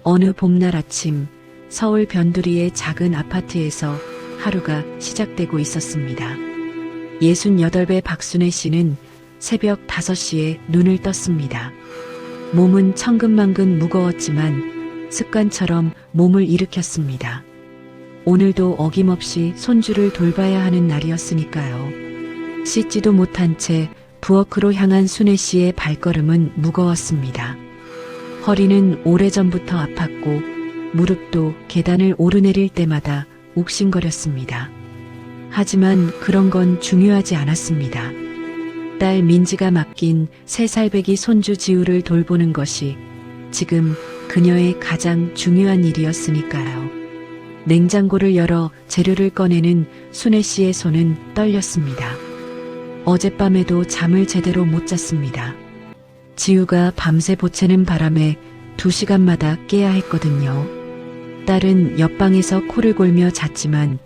어느 봄날 아침 서울 변두리의 작은 아파트에서 하루가 시작되고 있었습니다. 68배 박순애 씨는 새벽 5시에 눈을 떴습니다. 몸은 천근만근 무거웠지만 습관처럼 몸을 일으켰습니다. 오늘도 어김없이 손주를 돌봐야 하는 날이었으니까요. 씻지도 못한 채 부엌으로 향한 순애 씨의 발걸음은 무거웠습니다. 허리는 오래전부터 아팠고 무릎도 계단을 오르내릴 때마다 욱신거렸습니다. 하지만 그런 건 중요하지 않았습니다. 딸 민지가 맡긴 3살배기 손주 지우를 돌보는 것이 지금 그녀의 가장 중요한 일이었으니까요. 냉장고를 열어 재료를 꺼내는 순애 씨의 손은 떨렸습니다. 어젯밤에도 잠을 제대로 못 잤습니다. 지우가 밤새 보채는 바람에 2시간마다 깨야 했거든요. 딸은 옆방에서 코를 골며 잤지만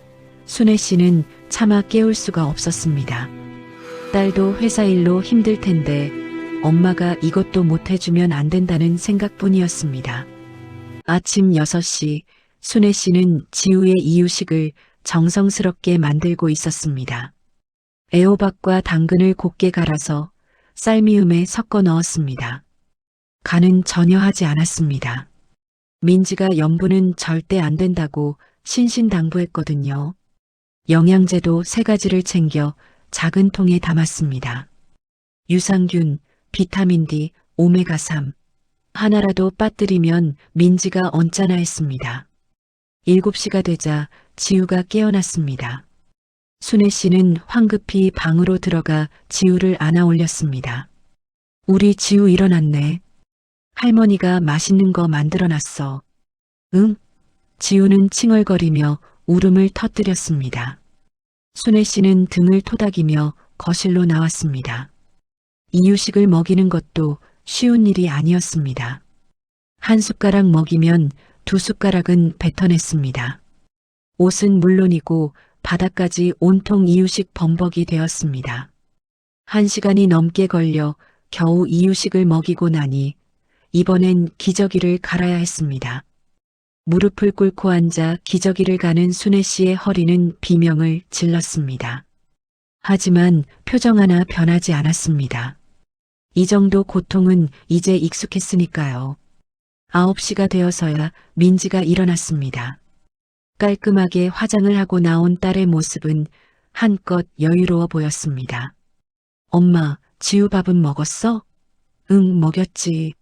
순애 씨는 차마 깨울 수가 없었습니다. 딸도 회사 일로 힘들 텐데 엄마가 이것도 못 해주면 안 된다는 생각뿐이었습니다. 아침 6시 순애 씨는 지우의 이유식을 정성스럽게 만들고 있었습니다. 애호박과 당근을 곱게 갈아서 쌀미음에 섞어 넣었습니다. 간은 전혀 하지 않았습니다. 민지가 염분은 절대 안 된다고 신신당부했거든요. 영양제도 3가지를 챙겨 작은 통에 담았습니다. 유산균, 비타민 D, 오메가3. 하나라도 빠뜨리면 민지가 언짢아 했습니다. 7시가 되자 지우가 깨어났습니다. 순애 씨는 황급히 방으로 들어가 지우를 안아 올렸습니다. 우리 지우 일어났네. 할머니가 맛있는 거 만들어놨어. 응? 지우는 칭얼거리며 울음을 터뜨렸습니다. 순애 씨는 등을 토닥이며 거실로 나왔습니다. 이유식을 먹이는 것도 쉬운 일이 아니었습니다. 1숟가락 먹이면 2숟가락은 뱉어냈습니다. 옷은 물론이고 바닥까지 온통 이유식 범벅이 되었습니다. 1시간이 넘게 걸려 겨우 이유식을 먹이고 나니 이번엔 기저귀를 갈아야 했습니다. 무릎을 꿇고 앉아 기저귀를 가는 순애 씨의 허리는 비명을 질렀습니다. 하지만 표정 하나 변하지 않았습니다. 이 정도 고통은 이제 익숙했으니까요. 9시가 되어서야 민지가 일어났습니다. 깔끔하게 화장을 하고 나온 딸의 모습은 한껏 여유로워 보였습니다. 엄마, 지우 밥은 먹었어? 응, 먹였지.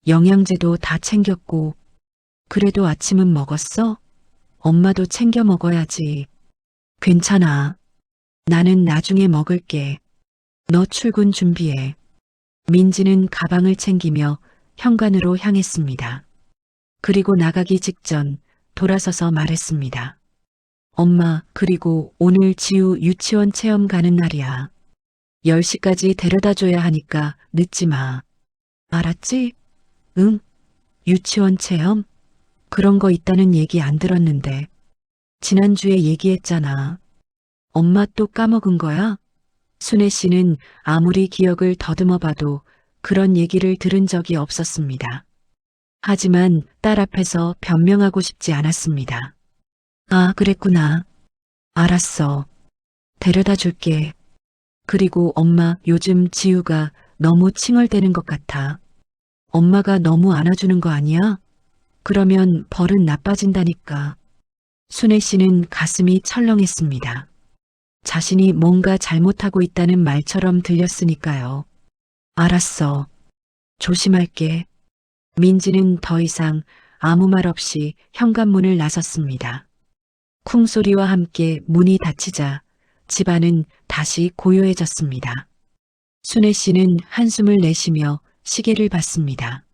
영양제도 다 챙겼고. 그래도 아침은 먹었어? 엄마도 챙겨 먹어야지. 괜찮아. 나는 나중에 먹을게. 너 출근 준비해. 민지는 가방을 챙기며 현관으로 향했습니다. 그리고 나가기 직전 돌아서서 말했습니다. 엄마, 그리고 오늘 지우 유치원 체험 가는 날이야. 10시까지 데려다 줘야 하니까 늦지 마. 알았지? 응? 유치원 체험? 그런 거 있다는 얘기 안 들었는데. 지난주에 얘기했잖아. 엄마 또 까먹은 거야? 순애 씨는 아무리 기억을 더듬어 봐도 그런 얘기를 들은 적이 없었습니다. 하지만 딸 앞에서 변명하고 싶지 않았습니다. 아, 그랬구나. 알았어. 데려다 줄게. 그리고 엄마, 요즘 지우가 너무 칭얼대는 것 같아. 엄마가 너무 안아주는 거 아니야? 그러면 벌은 나빠진다니까. 순애 씨는 가슴이 철렁했습니다. 자신이 뭔가 잘못하고 있다는 말처럼 들렸으니까요. 알았어. 조심할게. 민지는 더 이상 아무 말 없이 현관문을 나섰습니다. 쿵소리와 함께 문이 닫히자 집안은 다시 고요해졌습니다. 순애 씨는 한숨을 내쉬며 시계를 봤습니다.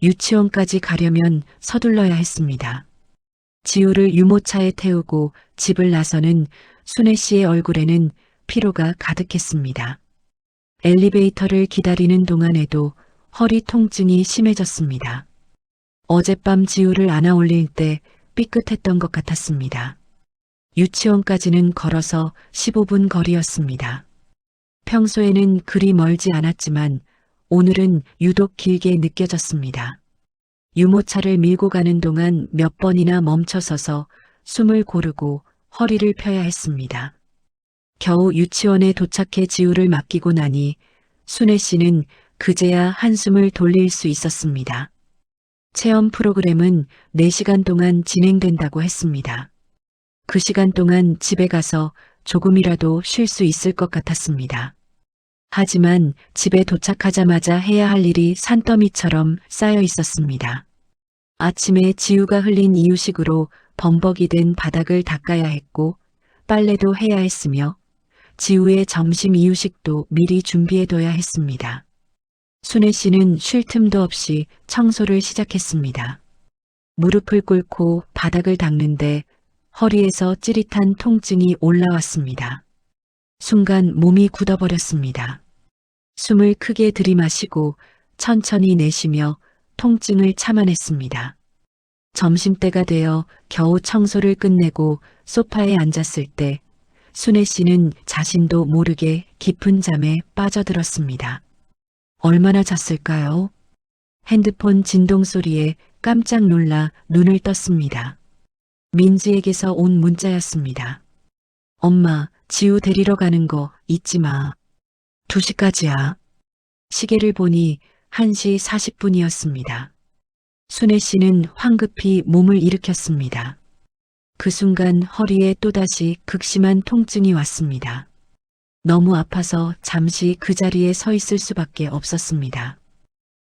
유치원까지 가려면 서둘러야 했습니다. 지우를 유모차에 태우고 집을 나서는 순애 씨의 얼굴에는 피로가 가득했습니다. 엘리베이터를 기다리는 동안에도 허리 통증이 심해졌습니다. 어젯밤 지우를 안아 올릴 때 삐끗했던 것 같았습니다. 유치원까지는 걸어서 15분 거리였습니다. 평소에는 그리 멀지 않았지만 오늘은 유독 길게 느껴졌습니다. 유모차를 밀고 가는 동안 몇 번이나 멈춰서서 숨을 고르고 허리를 펴야 했습니다. 겨우 유치원에 도착해 지우를 맡기고 나니 순애 씨는 그제야 한숨을 돌릴 수 있었습니다. 체험 프로그램은 4시간 동안 진행된다고 했습니다. 그 시간 동안 집에 가서 조금이라도 쉴 수 있을 것 같았습니다. 하지만 집에 도착하자마자 해야 할 일이 산더미처럼 쌓여 있었습니다. 아침에 지우가 흘린 이유식으로 범벅이 된 바닥을 닦아야 했고 빨래도 해야 했으며 지우의 점심 이유식도 미리 준비해둬야 했습니다. 순애 씨는 쉴 틈도 없이 청소를 시작했습니다. 무릎을 꿇고 바닥을 닦는데 허리에서 찌릿한 통증이 올라왔습니다. 순간 몸이 굳어버렸습니다. 숨을 크게 들이마시고 천천히 내쉬며 통증을 참아냈습니다. 점심때가 되어 겨우 청소를 끝내고 소파에 앉았을 때 순애 씨는 자신도 모르게 깊은 잠에 빠져들었습니다. 얼마나 잤을까요? 핸드폰 진동 소리에 깜짝 놀라 눈을 떴습니다. 민지에게서 온 문자였습니다. 엄마, 지우 데리러 가는 거 잊지 마. 2시까지야. 시계를 보니 1시 40분이었습니다. 순애 씨는 황급히 몸을 일으켰습니다. 그 순간 허리에 또다시 극심한 통증이 왔습니다. 너무 아파서 잠시 그 자리에 서 있을 수밖에 없었습니다.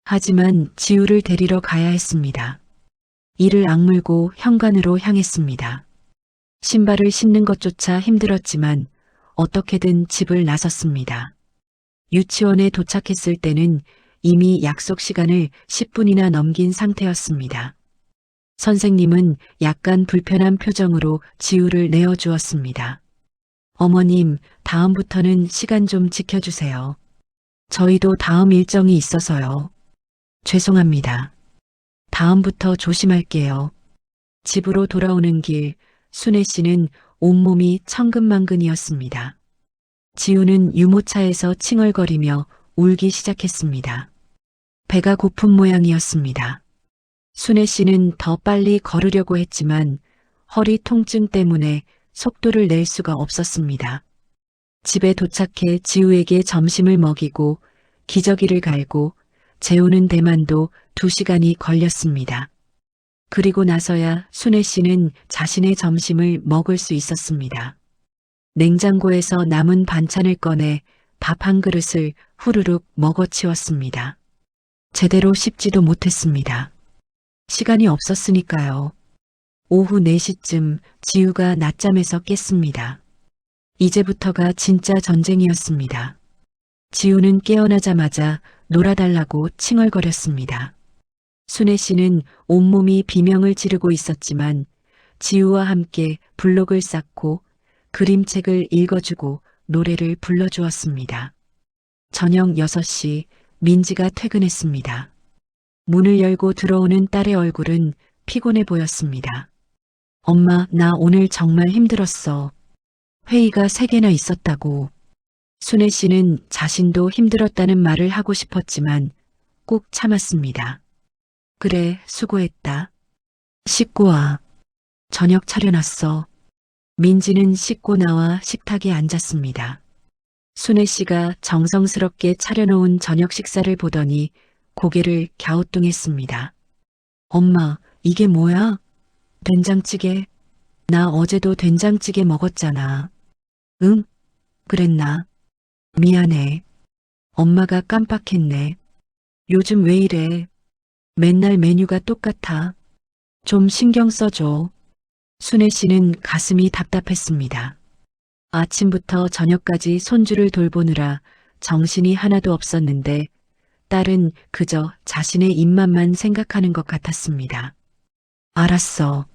하지만 지우를 데리러 가야 했습니다. 이를 악물고 현관으로 향했습니다. 신발을 신는 것조차 힘들었지만 어떻게든 집을 나섰습니다. 유치원에 도착했을 때는 이미 약속 시간을 10분이나 넘긴 상태였습니다. 선생님은 약간 불편한 표정으로 지우를 내어주었습니다. 어머님, 다음부터는 시간 좀 지켜주세요. 저희도 다음 일정이 있어서요. 죄송합니다. 다음부터 조심할게요. 집으로 돌아오는 길, 순애 씨는 온몸이 천근만근이었습니다. 지우는 유모차에서 칭얼거리며 울기 시작했습니다. 배가 고픈 모양이었습니다. 순애 씨는 더 빨리 걸으려고 했지만 허리 통증 때문에 속도를 낼 수가 없었습니다. 집에 도착해 지우에게 점심을 먹이고 기저귀를 갈고 재우는 데만도 2시간이 걸렸습니다. 그리고 나서야 순애 씨는 자신의 점심을 먹을 수 있었습니다. 냉장고에서 남은 반찬을 꺼내 밥 한 그릇을 후루룩 먹어치웠습니다. 제대로 씹지도 못했습니다. 시간이 없었으니까요. 오후 4시쯤 지우가 낮잠에서 깼습니다. 이제부터가 진짜 전쟁이었습니다. 지우는 깨어나자마자 놀아달라고 칭얼거렸습니다. 순애 씨는 온몸이 비명을 지르고 있었지만 지우와 함께 블록을 쌓고 그림책을 읽어주고 노래를 불러주었습니다. 저녁 6시 민지가 퇴근했습니다. 문을 열고 들어오는 딸의 얼굴은 피곤해 보였습니다. 엄마, 나 오늘 정말 힘들었어. 회의가 3개나 있었다고. 순애 씨는 자신도 힘들었다는 말을 하고 싶었지만 꼭 참았습니다. 그래, 수고했다. 씻고 와. 저녁 차려놨어. 민지는 씻고 나와 식탁에 앉았습니다. 순애 씨가 정성스럽게 차려놓은 저녁 식사를 보더니 고개를 갸우뚱했습니다. 엄마, 이게 뭐야? 된장찌개? 나 어제도 된장찌개 먹었잖아. 응? 그랬나? 미안해. 엄마가 깜빡했네. 요즘 왜 이래? 맨날 메뉴가 똑같아. 좀 신경 써줘. 순애 씨는 가슴이 답답했습니다. 아침부터 저녁까지 손주를 돌보느라 정신이 하나도 없었는데 딸은 그저 자신의 입맛만 생각하는 것 같았습니다. 알았어.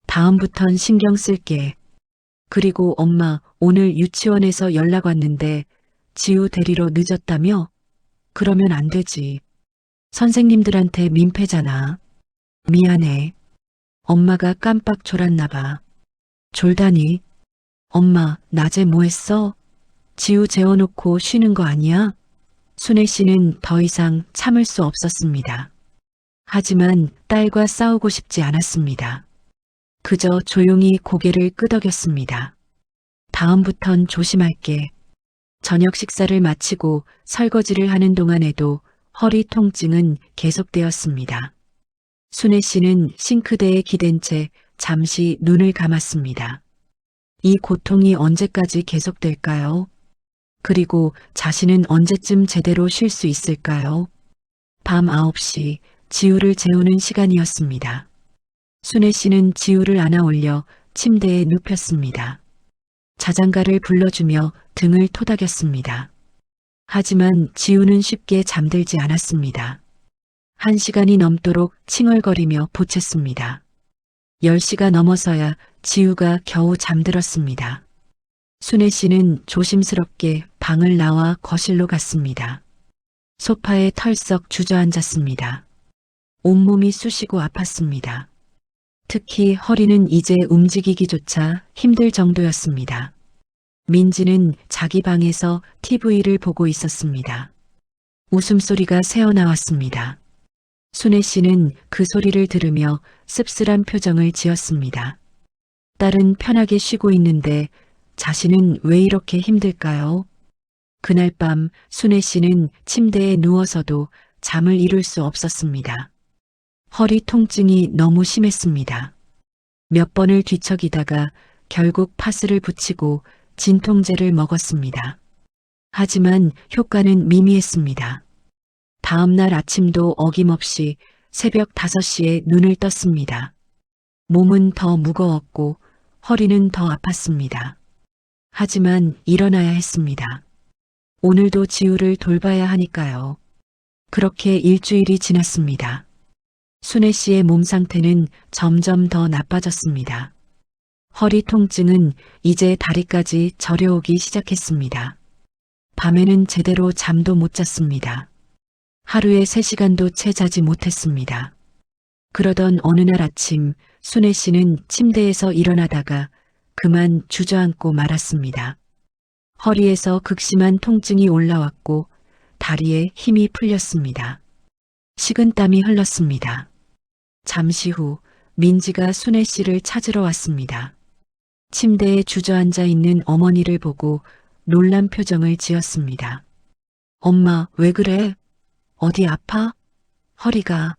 다음부턴 신경 쓸게. 그리고 엄마, 오늘 유치원에서 연락 왔는데 지우 데리러 늦었다며? 그러면 안 되지. 선생님들한테 민폐잖아. 미안해. 엄마가 깜빡 졸았나 봐. 졸다니. 엄마, 낮에 뭐 했어? 지우 재워놓고 쉬는 거 아니야? 순애 씨는 더 이상 참을 수 없었습니다. 하지만 딸과 싸우고 싶지 않았습니다. 그저 조용히 고개를 끄덕였습니다. 다음부턴 조심할게. 저녁 식사를 마치고 설거지를 하는 동안에도 허리 통증은 계속되었습니다. 순애 씨는 싱크대에 기댄 채 잠시 눈을 감았습니다. 이 고통이 언제까지 계속될까요? 그리고 자신은 언제쯤 제대로 쉴 수 있을까요? 밤 9시 지우를 재우는 시간이었습니다. 순애 씨는 지우를 안아 올려 침대에 눕혔습니다. 자장가를 불러주며 등을 토닥였습니다. 하지만 지우는 쉽게 잠들지 않았습니다. 1시간이 넘도록 칭얼거리며 보챘습니다. 10시가 넘어서야 지우가 겨우 잠들었습니다. 순애 씨는 조심스럽게 방을 나와 거실로 갔습니다. 소파에 털썩 주저앉았습니다. 온몸이 쑤시고 아팠습니다. 특히 허리는 이제 움직이기조차 힘들 정도였습니다. 민지는 자기 방에서 TV를 보고 있었습니다. 웃음소리가 새어나왔습니다. 순애 씨는 그 소리를 들으며 씁쓸한 표정을 지었습니다. 딸은 편하게 쉬고 있는데 자신은 왜 이렇게 힘들까요? 그날 밤 순애 씨는 침대에 누워서도 잠을 이룰 수 없었습니다. 허리 통증이 너무 심했습니다. 몇 번을 뒤척이다가 결국 파스를 붙이고 진통제를 먹었습니다. 하지만 효과는 미미했습니다. 다음 날 아침도 어김없이 새벽 5시에 눈을 떴습니다. 몸은 더 무거웠고 허리는 더 아팠습니다. 하지만 일어나야 했습니다. 오늘도 지우를 돌봐야 하니까요. 그렇게 일주일이 지났습니다. 순애 씨의 몸 상태는 점점 더 나빠졌습니다. 허리 통증은 이제 다리까지 저려오기 시작했습니다. 밤에는 제대로 잠도 못 잤습니다. 하루에 3시간도 채 자지 못했습니다. 그러던 어느 날 아침 순애 씨는 침대에서 일어나다가 그만 주저앉고 말았습니다. 허리에서 극심한 통증이 올라왔고 다리에 힘이 풀렸습니다. 식은땀이 흘렀습니다. 잠시 후 민지가 순애 씨를 찾으러 왔습니다. 침대에 주저앉아 있는 어머니를 보고 놀란 표정을 지었습니다. 엄마, 왜 그래? 어디 아파? 허리가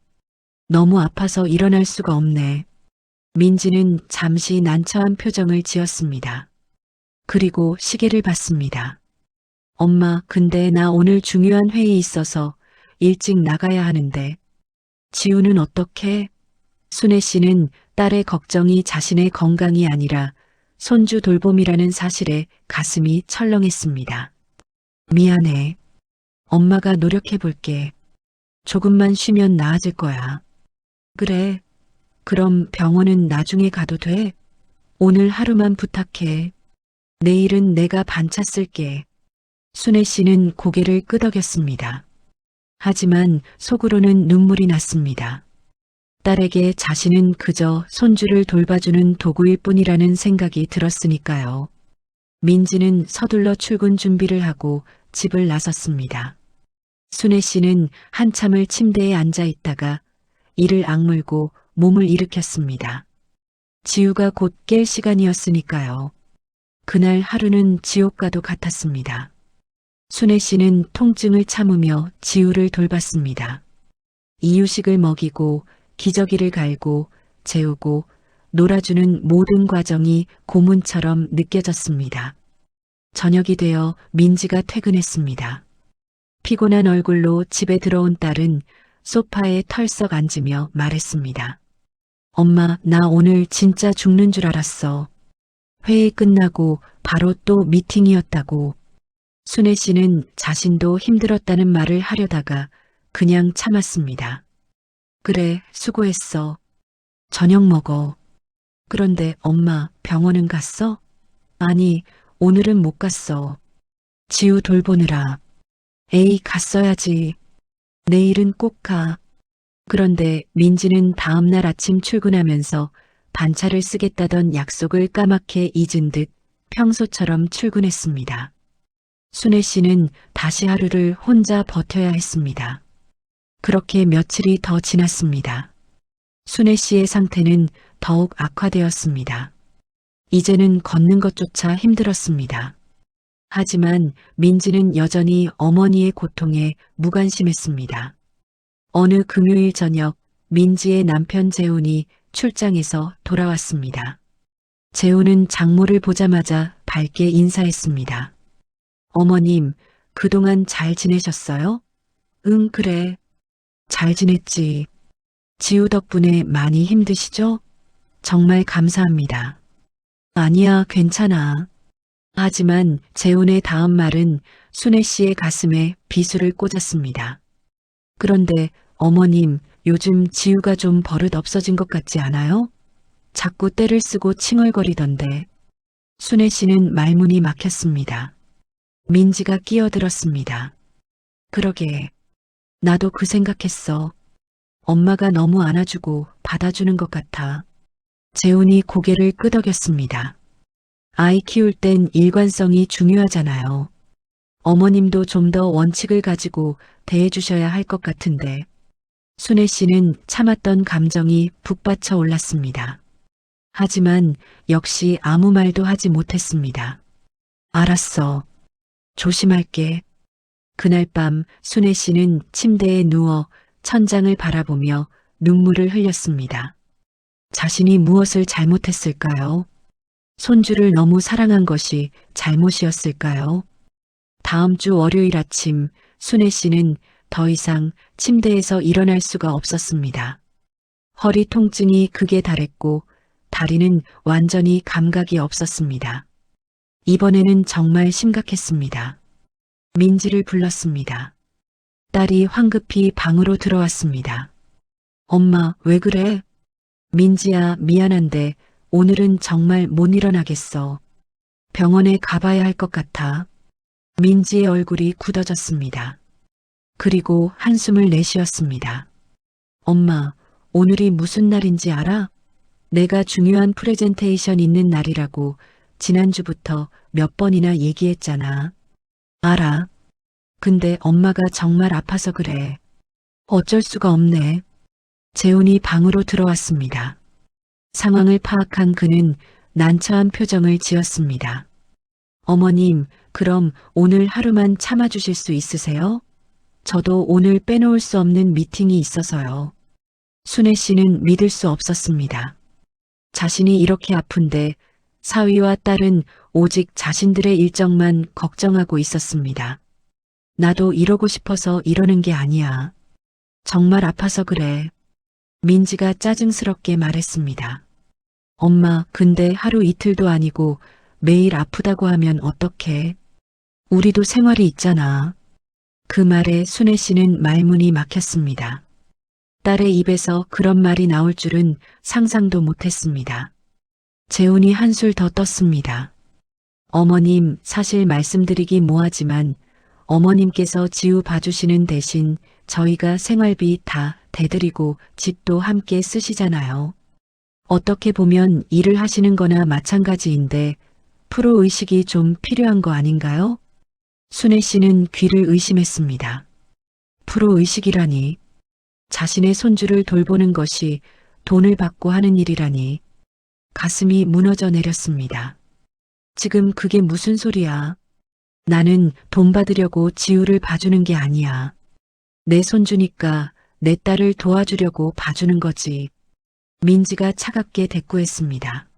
너무 아파서 일어날 수가 없네. 민지는 잠시 난처한 표정을 지었습니다. 그리고 시계를 봤습니다. 엄마, 근데 나 오늘 중요한 회의 있어서 일찍 나가야 하는데. 지우는 어떻게? 순애 씨는 딸의 걱정이 자신의 건강이 아니라 손주 돌봄이라는 사실에 가슴이 철렁했습니다. 미안해. 엄마가 노력해 볼게. 조금만 쉬면 나아질 거야. 그래. 그럼 병원은 나중에 가도 돼? 오늘 하루만 부탁해. 내일은 내가 반차 쓸게. 순애 씨는 고개를 끄덕였습니다. 하지만 속으로는 눈물이 났습니다. 딸에게 자신은 그저 손주를 돌봐주는 도구일 뿐이라는 생각이 들었으니까요. 민지는 서둘러 출근 준비를 하고 집을 나섰습니다. 순애 씨는 한참을 침대에 앉아 있다가 이를 악물고 몸을 일으켰습니다. 지우가 곧 깰 시간이었으니까요. 그날 하루는 지옥과도 같았습니다. 순애 씨는 통증을 참으며 지우를 돌봤습니다. 이유식을 먹이고 기저귀를 갈고 재우고 놀아주는 모든 과정이 고문처럼 느껴졌습니다. 저녁이 되어 민지가 퇴근했습니다. 피곤한 얼굴로 집에 들어온 딸은 소파에 털썩 앉으며 말했습니다. 엄마, 나 오늘 진짜 죽는 줄 알았어. 회의 끝나고 바로 또 미팅이었다고. 순애 씨는 자신도 힘들었다는 말을 하려다가 그냥 참았습니다. 그래, 수고했어. 저녁 먹어. 그런데 엄마, 병원은 갔어? 아니, 오늘은 못 갔어. 지우 돌보느라. 에이, 갔어야지. 내일은 꼭 가. 그런데 민지는 다음날 아침 출근하면서 반차를 쓰겠다던 약속을 까맣게 잊은 듯 평소처럼 출근했습니다. 순애 씨는 다시 하루를 혼자 버텨야 했습니다. 그렇게 며칠이 더 지났습니다. 순애 씨의 상태는 더욱 악화되었습니다. 이제는 걷는 것조차 힘들었습니다. 하지만 민지는 여전히 어머니의 고통에 무관심했습니다. 어느 금요일 저녁 민지의 남편 재훈이 출장에서 돌아왔습니다. 재훈은 장모를 보자마자 밝게 인사했습니다. 어머님, 그동안 잘 지내셨어요? 응, 그래. 잘 지냈지. 지우 덕분에 많이 힘드시죠? 정말 감사합니다. 아니야, 괜찮아. 하지만 재훈의 다음 말은 순애 씨의 가슴에 비수를 꽂았습니다. 그런데 어머님, 요즘 지우가 좀 버릇 없어진 것 같지 않아요? 자꾸 떼를 쓰고 칭얼거리던데. 순애 씨는 말문이 막혔습니다. 민지가 끼어들었습니다. 그러게. 나도 그 생각했어. 엄마가 너무 안아주고 받아주는 것 같아. 재훈이 고개를 끄덕였습니다. 아이 키울 땐 일관성이 중요하잖아요. 어머님도 좀 더 원칙을 가지고 대해주셔야 할 것 같은데. 순애 씨는 참았던 감정이 북받쳐 올랐습니다. 하지만 역시 아무 말도 하지 못했습니다. 알았어. 조심할게. 그날 밤 순애 씨는 침대에 누워 천장을 바라보며 눈물을 흘렸습니다. 자신이 무엇을 잘못했을까요? 손주를 너무 사랑한 것이 잘못이었을까요? 다음 주 월요일 아침 순애 씨는 더 이상 침대에서 일어날 수가 없었습니다. 허리 통증이 극에 달했고 다리는 완전히 감각이 없었습니다. 이번에는 정말 심각했습니다. 민지를 불렀습니다. 딸이 황급히 방으로 들어왔습니다. 엄마, 왜 그래? 민지야, 미안한데 오늘은 정말 못 일어나겠어. 병원에 가봐야 할 것 같아. 민지의 얼굴이 굳어졌습니다. 그리고 한숨을 내쉬었습니다. 엄마, 오늘이 무슨 날인지 알아? 내가 중요한 프레젠테이션 있는 날이라고 지난주부터 몇 번이나 얘기했잖아. 알아. 근데 엄마가 정말 아파서 그래. 어쩔 수가 없네. 재훈이 방으로 들어왔습니다. 상황을 파악한 그는 난처한 표정을 지었습니다. 어머님, 그럼 오늘 하루만 참아주실 수 있으세요? 저도 오늘 빼놓을 수 없는 미팅이 있어서요. 순애 씨는 믿을 수 없었습니다. 자신이 이렇게 아픈데 사위와 딸은 오직 자신들의 일정만 걱정하고 있었습니다. 나도 이러고 싶어서 이러는 게 아니야. 정말 아파서 그래. 민지가 짜증스럽게 말했습니다. 엄마, 근데 하루 이틀도 아니고 매일 아프다고 하면 어떡해? 우리도 생활이 있잖아. 그 말에 순애 씨는 말문이 막혔습니다. 딸의 입에서 그런 말이 나올 줄은 상상도 못했습니다. 재훈이 한술 더 떴습니다. 어머님, 사실 말씀드리기 뭐하지만 어머님께서 지우 봐주시는 대신 저희가 생활비 다 대드리고 집도 함께 쓰시잖아요. 어떻게 보면 일을 하시는 거나 마찬가지인데 프로의식이 좀 필요한 거 아닌가요? 순애 씨는 귀를 의심했습니다. 프로의식이라니. 자신의 손주를 돌보는 것이 돈을 받고 하는 일이라니. 가슴이 무너져 내렸습니다. 지금 그게 무슨 소리야? 나는 돈 받으려고 지우를 봐주는 게 아니야. 내 손주니까 내 딸을 도와주려고 봐주는 거지. 민지가 차갑게 대꾸했습니다.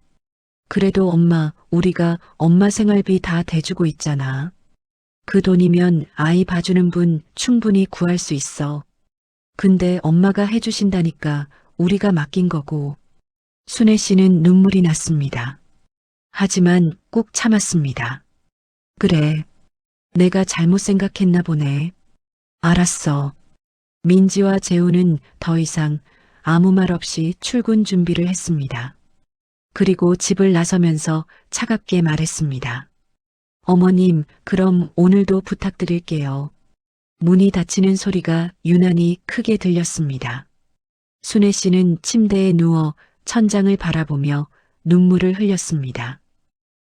그래도 엄마, 우리가 엄마 생활비 다 대주고 있잖아. 그 돈이면 아이 봐주는 분 충분히 구할 수 있어. 근데 엄마가 해주신다니까 우리가 맡긴 거고. 순애 씨는 눈물이 났습니다. 하지만 꾹 참았습니다. 그래, 내가 잘못 생각했나 보네. 알았어. 민지와 재훈은 더 이상 아무 말 없이 출근 준비를 했습니다. 그리고 집을 나서면서 차갑게 말했습니다. 어머님, 그럼 오늘도 부탁드릴게요. 문이 닫히는 소리가 유난히 크게 들렸습니다. 순애 씨는 침대에 누워 천장을 바라보며 눈물을 흘렸습니다.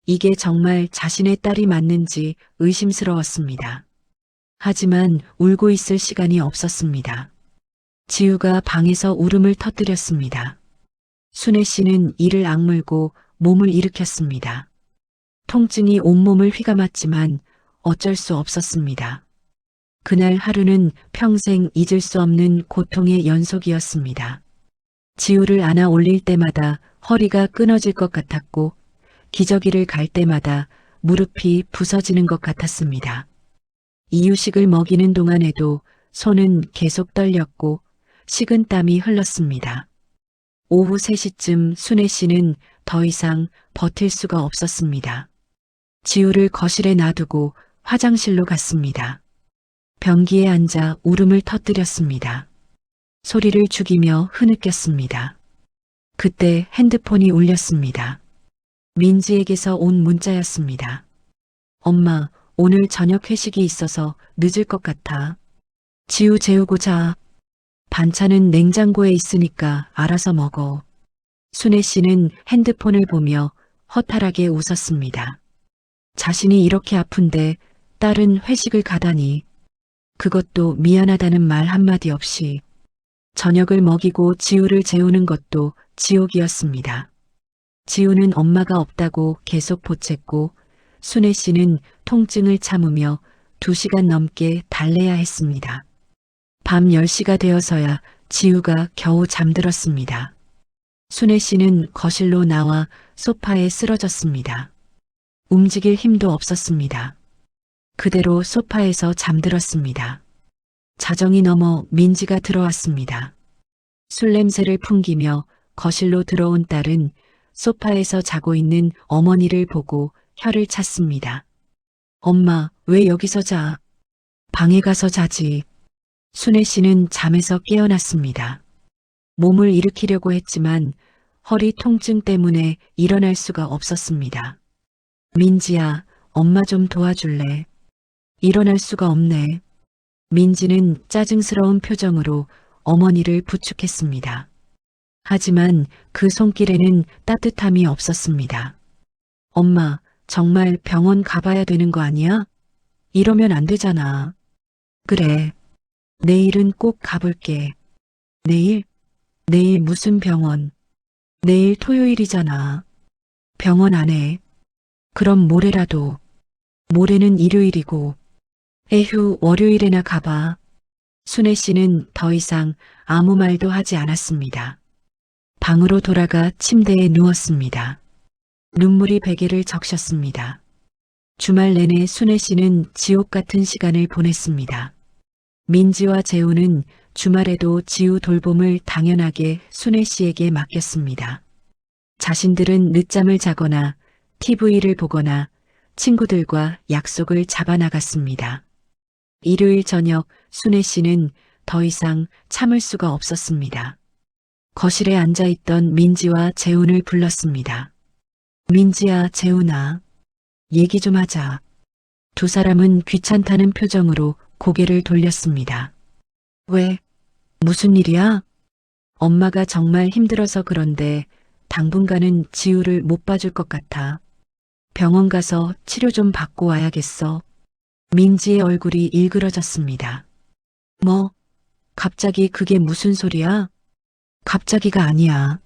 이게 정말 자신의 딸이 맞는지 의심스러웠습니다. 하지만 울고 있을 시간이 없었습니다. 지우가 방에서 울음을 터뜨렸습니다. 순애 씨는 이를 악물고 몸을 일으켰습니다. 통증이 온몸을 휘감았지만 어쩔 수 없었습니다. 그날 하루는 평생 잊을 수 없는 고통의 연속이었습니다. 지우를 안아 올릴 때마다 허리가 끊어질 것 같았고 기저귀를 갈 때마다 무릎이 부서지는 것 같았습니다. 이유식을 먹이는 동안에도 손은 계속 떨렸고 식은땀이 흘렀습니다. 오후 3시쯤 순애 씨는 더 이상 버틸 수가 없었습니다. 지우를 거실에 놔두고 화장실로 갔습니다. 변기에 앉아 울음을 터뜨렸습니다. 소리를 죽이며 흐느꼈습니다. 그때 핸드폰이 울렸습니다. 민지에게서 온 문자였습니다. 엄마, 오늘 저녁 회식이 있어서 늦을 것 같아. 지우 재우고 자. 반찬은 냉장고에 있으니까 알아서 먹어. 순애 씨는 핸드폰을 보며 허탈하게 웃었습니다. 자신이 이렇게 아픈데 딸은 회식을 가다니. 그것도 미안하다는 말 한마디 없이. 저녁을 먹이고 지우를 재우는 것도 지옥이었습니다. 지우는 엄마가 없다고 계속 보챘고 순애 씨는 통증을 참으며 2시간 넘게 달래야 했습니다. 밤 10시가 되어서야 지우가 겨우 잠들었습니다. 순애 씨는 거실로 나와 소파에 쓰러졌습니다. 움직일 힘도 없었습니다. 그대로 소파에서 잠들었습니다. 자정이 넘어 민지가 들어왔습니다. 술 냄새를 풍기며 거실로 들어온 딸은 소파에서 자고 있는 어머니를 보고 혀를 찼습니다. 엄마, 왜 여기서 자? 방에 가서 자지. 순애 씨는 잠에서 깨어났습니다. 몸을 일으키려고 했지만 허리 통증 때문에 일어날 수가 없었습니다. 민지야, 엄마 좀 도와줄래? 일어날 수가 없네. 민지는 짜증스러운 표정으로 어머니를 부축했습니다. 하지만 그 손길에는 따뜻함이 없었습니다. 엄마, 정말 병원 가봐야 되는 거 아니야? 이러면 안 되잖아. 그래. 내일은 꼭 가볼게. 내일? 내일 무슨 병원? 내일 토요일이잖아. 병원 안 해. 그럼 모레라도. 모레는 일요일이고. 에휴, 월요일에나 가봐. 순애 씨는 더 이상 아무 말도 하지 않았습니다. 방으로 돌아가 침대에 누웠습니다. 눈물이 베개를 적셨습니다. 주말 내내 순애 씨는 지옥 같은 시간을 보냈습니다. 민지와 재우는 주말에도 지우 돌봄을 당연하게 순애 씨에게 맡겼습니다. 자신들은 늦잠을 자거나 TV를 보거나 친구들과 약속을 잡아나갔습니다. 일요일 저녁 순애 씨는 더 이상 참을 수가 없었습니다. 거실에 앉아있던 민지와 재훈을 불렀습니다. 민지야, 재훈아, 얘기 좀 하자. 두 사람은 귀찮다는 표정으로 고개를 돌렸습니다. 왜? 무슨 일이야? 엄마가 정말 힘들어서 그런데 당분간은 지우를 못 봐줄 것 같아. 병원 가서 치료 좀 받고 와야겠어. 민지의 얼굴이 일그러졌습니다. 뭐? 갑자기 그게 무슨 소리야? 갑자기가 아니야.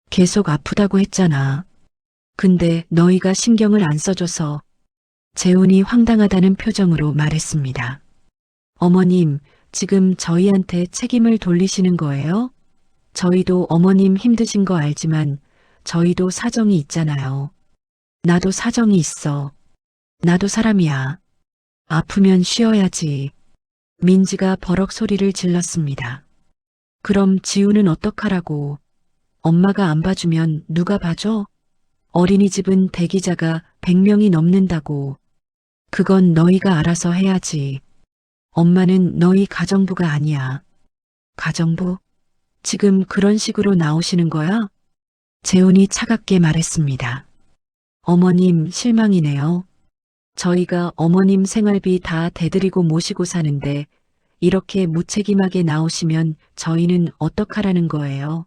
계속 아프다고 했잖아. 근데 너희가 신경을 안 써줘서. 재훈이 황당하다는 표정으로 말했습니다. 어머님, 지금 저희한테 책임을 돌리시는 거예요? 저희도 어머님 힘드신 거 알지만 저희도 사정이 있잖아요. 나도 사정이 있어. 나도 사람이야. 아프면 쉬어야지. 민지가 버럭 소리를 질렀습니다. 그럼 지우는 어떡하라고. 엄마가 안 봐주면 누가 봐줘? 어린이집은 대기자가 100명이 넘는다고. 그건 너희가 알아서 해야지. 엄마는 너희 가정부가 아니야. 가정부? 지금 그런 식으로 나오시는 거야? 재훈이 차갑게 말했습니다. 어머님, 실망이네요. 저희가 어머님 생활비 다 대드리고 모시고 사는데 이렇게 무책임하게 나오시면 저희는 어떡하라는 거예요?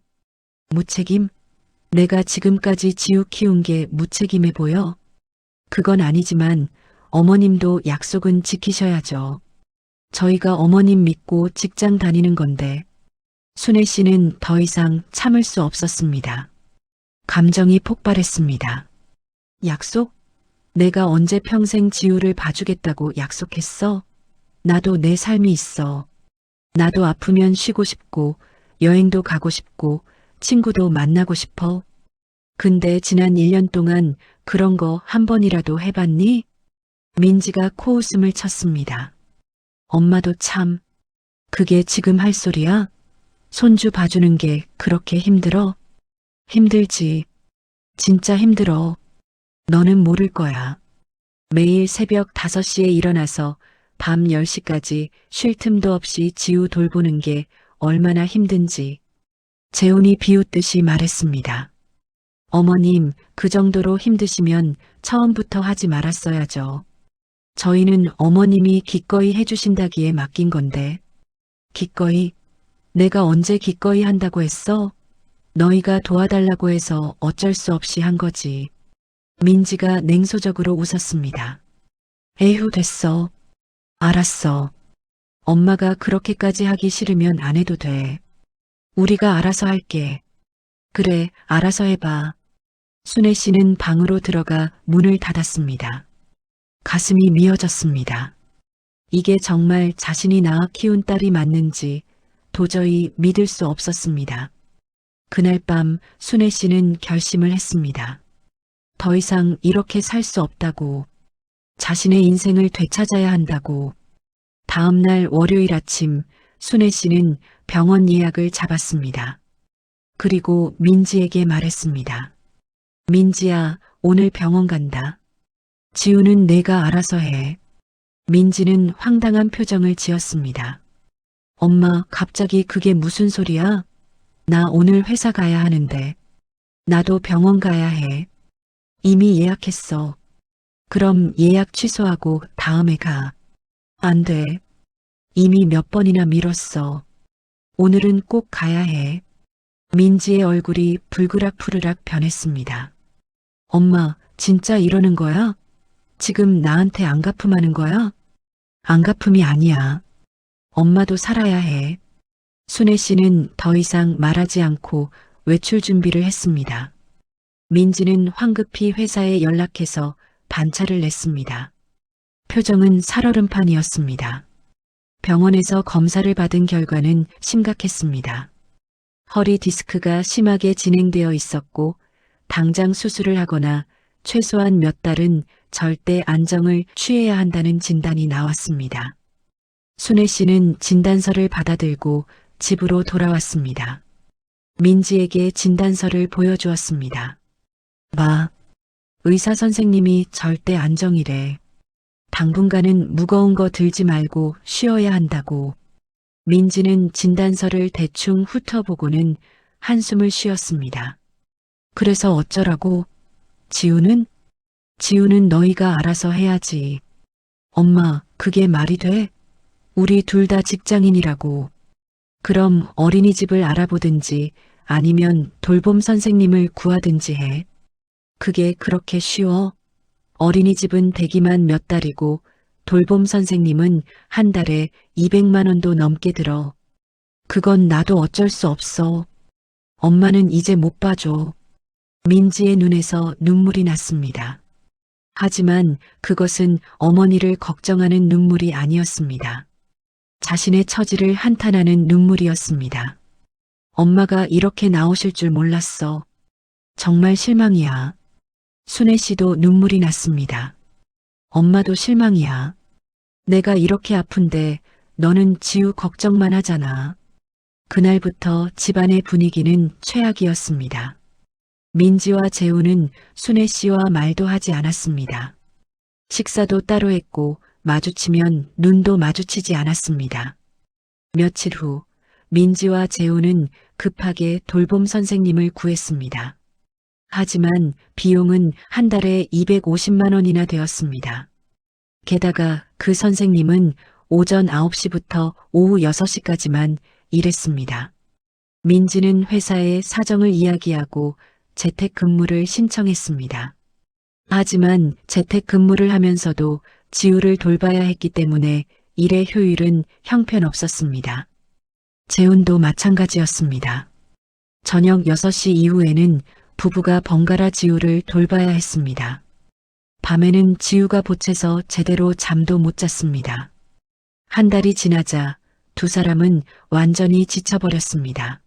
무책임? 내가 지금까지 지우 키운 게 무책임해 보여? 그건 아니지만 어머님도 약속은 지키셔야죠. 저희가 어머님 믿고 직장 다니는 건데 순애 씨는 더 이상 참을 수 없었습니다. 감정이 폭발했습니다. 약속? 내가 언제 평생 지우를 봐주겠다고 약속했어? 나도 내 삶이 있어. 나도 아프면 쉬고 싶고, 여행도 가고 싶고, 친구도 만나고 싶어. 근데 지난 1년 동안 그런 거 한 번이라도 해봤니? 민지가 코웃음을 쳤습니다. 엄마도 참, 그게 지금 할 소리야? 손주 봐주는 게 그렇게 힘들어? 힘들지. 진짜 힘들어. 너는 모를 거야. 매일 새벽 5시에 일어나서 밤 10시까지 쉴 틈도 없이 지우 돌보는 게 얼마나 힘든지. 재훈이 비웃듯이 말했습니다. 어머님, 그 정도로 힘드시면 처음부터 하지 말았어야죠. 저희는 어머님이 기꺼이 해주신다기에 맡긴 건데. 기꺼이? 내가 언제 기꺼이 한다고 했어? 너희가 도와달라고 해서 어쩔 수 없이 한 거지. 민지가 냉소적으로 웃었습니다. 에휴, 됐어. 알았어. 엄마가 그렇게까지 하기 싫으면 안 해도 돼. 우리가 알아서 할게. 그래, 알아서 해봐. 순애 씨는 방으로 들어가 문을 닫았습니다. 가슴이 미어졌습니다. 이게 정말 자신이 낳아 키운 딸이 맞는지 도저히 믿을 수 없었습니다. 그날 밤 순애 씨는 결심을 했습니다. 더 이상 이렇게 살 수 없다고, 자신의 인생을 되찾아야 한다고. 다음 날 월요일 아침 순애 씨는 병원 예약을 잡았습니다. 그리고 민지에게 말했습니다. 민지야, 오늘 병원 간다. 지우는 내가 알아서 해. 민지는 황당한 표정을 지었습니다. 엄마, 갑자기 그게 무슨 소리야? 나 오늘 회사 가야 하는데. 나도 병원 가야 해. 이미 예약했어. 그럼 예약 취소하고 다음에 가. 안 돼. 이미 몇 번이나 미뤘어. 오늘은 꼭 가야 해. 민지의 얼굴이 불그락푸르락 변했습니다. 엄마, 진짜 이러는 거야? 지금 나한테 안갚음하는 거야? 안갚음이 아니야. 엄마도 살아야 해. 순애 씨는 더 이상 말하지 않고 외출 준비를 했습니다. 민지는 황급히 회사에 연락해서 반차를 냈습니다. 표정은 살얼음판이었습니다. 병원에서 검사를 받은 결과는 심각했습니다. 허리 디스크가 심하게 진행되어 있었고 당장 수술을 하거나 최소한 몇 달은 절대 안정을 취해야 한다는 진단이 나왔습니다. 순애 씨는 진단서를 받아들고 집으로 돌아왔습니다. 민지에게 진단서를 보여주었습니다. 마, 의사 선생님이 절대 안정이래. 당분간은 무거운 거 들지 말고 쉬어야 한다고. 민지는 진단서를 대충 훑어보고는 한숨을 쉬었습니다. 그래서 어쩌라고? 지우는? 지우는 너희가 알아서 해야지. 엄마, 그게 말이 돼? 우리 둘 다 직장인이라고. 그럼 어린이집을 알아보든지 아니면 돌봄 선생님을 구하든지 해. 그게 그렇게 쉬워? 어린이집은 대기만 몇 달이고 돌봄 선생님은 한 달에 200만 원도 넘게 들어. 그건 나도 어쩔 수 없어. 엄마는 이제 못 봐줘. 민지의 눈에서 눈물이 났습니다. 하지만 그것은 어머니를 걱정하는 눈물이 아니었습니다. 자신의 처지를 한탄하는 눈물이었습니다. 엄마가 이렇게 나오실 줄 몰랐어. 정말 실망이야. 순애 씨도 눈물이 났습니다. 엄마도 실망이야. 내가 이렇게 아픈데 너는 지우 걱정만 하잖아. 그날부터 집안의 분위기는 최악이었습니다. 민지와 재우는 순애 씨와 말도 하지 않았습니다. 식사도 따로 했고 마주치면 눈도 마주치지 않았습니다. 며칠 후 민지와 재우는 급하게 돌봄 선생님을 구했습니다. 하지만 비용은 한 달에 250만 원이나 되었습니다. 게다가 그 선생님은 오전 9시부터 오후 6시까지만 일했습니다. 민지는 회사에 사정을 이야기하고 재택근무를 신청했습니다. 하지만 재택근무를 하면서도 지우를 돌봐야 했기 때문에 일의 효율은 형편없었습니다. 재훈도 마찬가지였습니다. 저녁 6시 이후에는 부부가 번갈아 지우를 돌봐야 했습니다. 밤에는 지우가 보채서 제대로 잠도 못 잤습니다. 한 달이 지나자 두 사람은 완전히 지쳐버렸습니다.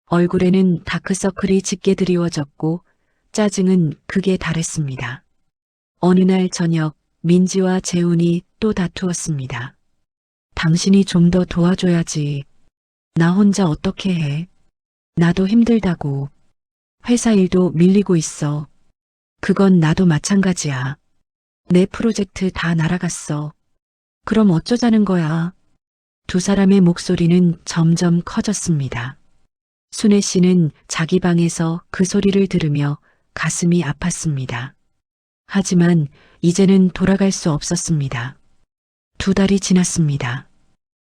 얼굴에는 다크서클이 짙게 드리워졌고 짜증은 극에 달했습니다. 어느 날 저녁 민지와 재훈이 또 다투었습니다. 당신이 좀 더 도와줘야지. 나 혼자 어떻게 해. 나도 힘들다고. 회사 일도 밀리고 있어. 그건 나도 마찬가지야. 내 프로젝트 다 날아갔어. 그럼 어쩌자는 거야. 두 사람의 목소리는 점점 커졌습니다. 순애 씨는 자기 방에서 그 소리를 들으며 가슴이 아팠습니다. 하지만 이제는 돌아갈 수 없었습니다. 두 달이 지났습니다.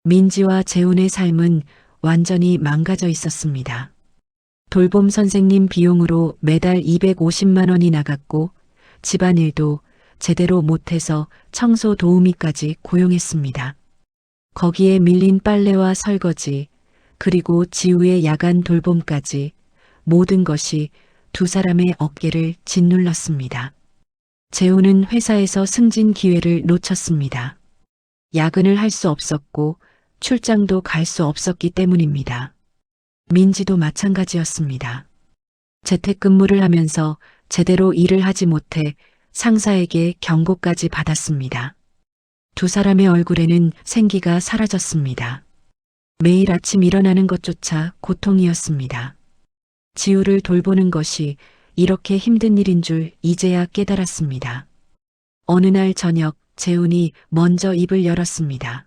민지와 재훈의 삶은 완전히 망가져 있었습니다. 돌봄 선생님 비용으로 매달 250만 원이 나갔고 집안일도 제대로 못해서 청소 도우미까지 고용했습니다. 거기에 밀린 빨래와 설거지, 그리고 지우의 야간 돌봄까지 모든 것이 두 사람의 어깨를 짓눌렀습니다. 재훈은 회사에서 승진 기회를 놓쳤습니다. 야근을 할 수 없었고 출장도 갈 수 없었기 때문입니다. 민지도 마찬가지였습니다. 재택근무를 하면서 제대로 일을 하지 못해 상사에게 경고까지 받았습니다. 두 사람의 얼굴에는 생기가 사라졌습니다. 매일 아침 일어나는 것조차 고통이었습니다. 지우를 돌보는 것이 이렇게 힘든 일인 줄 이제야 깨달았습니다. 어느 날 저녁 재훈이 먼저 입을 열었습니다.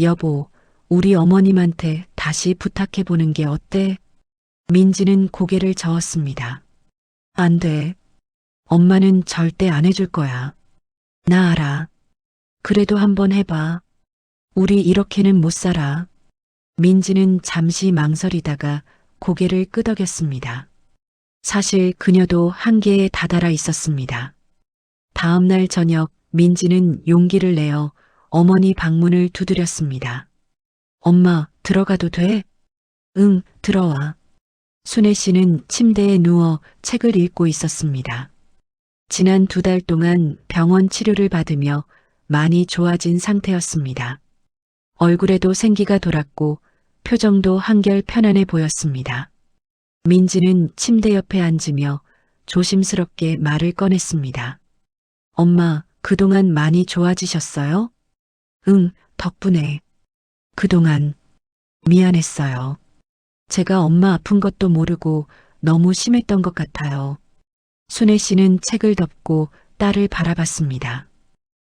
여보, 우리 어머님한테 다시 부탁해보는 게 어때? 민지는 고개를 저었습니다. 안 돼. 엄마는 절대 안 해줄 거야. 나 알아. 그래도 한번 해봐. 우리 이렇게는 못 살아. 민지는 잠시 망설이다가 고개를 끄덕였습니다. 사실 그녀도 한계에 다다라 있었습니다. 다음 날 저녁 민지는 용기를 내어 어머니 방문을 두드렸습니다. 엄마, 들어가도 돼? 응, 들어와. 순애 씨는 침대에 누워 책을 읽고 있었습니다. 지난 2달 동안 병원 치료를 받으며 많이 좋아진 상태였습니다. 얼굴에도 생기가 돌았고 표정도 한결 편안해 보였습니다. 민지는 침대 옆에 앉으며 조심스럽게 말을 꺼냈습니다. 엄마, 그동안 많이 좋아지셨어요? 응, 덕분에. 그동안 미안했어요. 제가 엄마 아픈 것도 모르고 너무 심했던 것 같아요. 순애 씨는 책을 덮고 딸을 바라봤습니다.